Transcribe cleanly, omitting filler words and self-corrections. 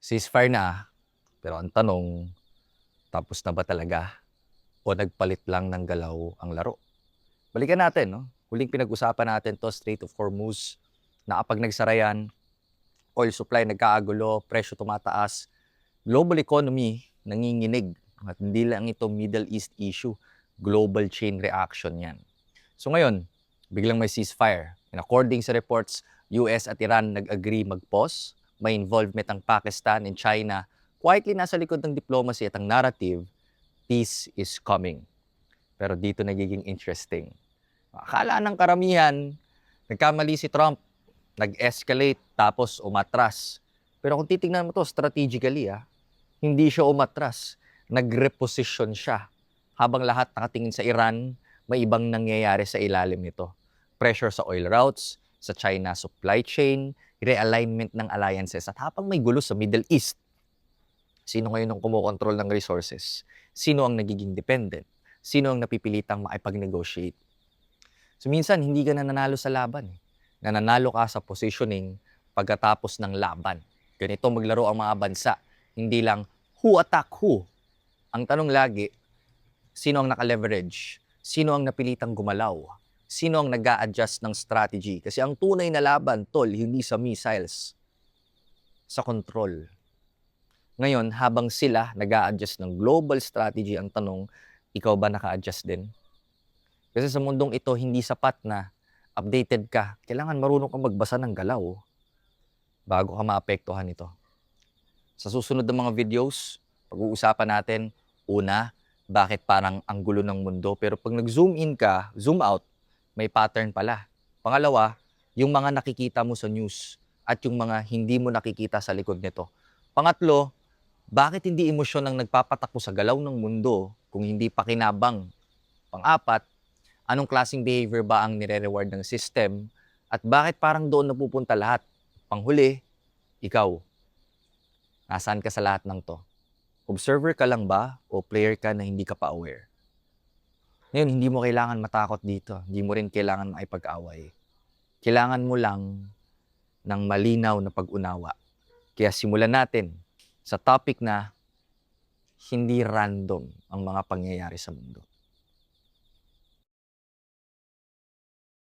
Ceasefire na, pero ang tanong, tapos na ba talaga? O nagpalit lang ng galaw ang laro? Balikan natin, no? Huling pinag-usapan natin to, Strait of Hormuz, na kapag nagsara yan, oil supply nagkaagulo, presyo tumataas, global economy nanginginig. At hindi lang ito Middle East issue, global chain reaction yan. So ngayon, biglang may ceasefire. And according sa reports, US at Iran nag-agree mag-pause. May involvement ang Pakistan and China. Quietly nasa likod ng diplomacy at ang narrative, peace is coming. Pero dito nagiging interesting. Akala ng karamihan, nagkamali si Trump, nag-escalate tapos umatras. Pero kung titingnan mo to strategically, hindi siya umatras. Nag-reposition siya. Habang lahat nakatingin sa Iran, may ibang nangyayari sa ilalim nito. Pressure sa oil routes, sa China supply chain, realignment ng alliances. At habang may gulo sa Middle East, sino ngayon ang kumokontrol ng resources? Sino ang nagiging dependent? Sino ang napipilitang makipag-negotiate? So minsan, hindi ka nananalo sa laban. Nananalo ka sa positioning pagkatapos ng laban. Ganito maglaro ang mga bansa. Hindi lang who attack who. Ang tanong lagi, sino ang naka-leverage? Sino ang napilitang gumalaw? Sino ang nag-a-adjust ng strategy? Kasi ang tunay na laban, tol, hindi sa missiles, sa control. Ngayon, habang sila nag-a-adjust ng global strategy, ang tanong, ikaw ba naka-adjust din? Kasi sa mundong ito, hindi sapat na updated ka. Kailangan marunong kang magbasa ng galaw bago ka maapektuhan ito. Sa susunod ng mga videos, pag-uusapan natin, una, bakit parang ang gulo ng mundo. Pero pag nag-zoom in ka, zoom out, may pattern pala. Pangalawa, yung mga nakikita mo sa news at yung mga hindi mo nakikita sa likod nito. Pangatlo, bakit hindi emosyon ang nagpapatakbo sa galaw ng mundo kung hindi pakinabang? Pang-apat, anong klaseng behavior ba ang nire-reward ng system? At bakit parang doon napupunta lahat? Panghuli, ikaw. Nasaan ka sa lahat ng to? Observer ka lang ba o player ka na hindi ka pa aware? Ngayon, hindi mo kailangan matakot dito. Hindi mo rin kailangan makipag-away. Kailangan mo lang ng malinaw na pag-unawa. Kaya simulan natin sa topic na hindi random ang mga pangyayari sa mundo.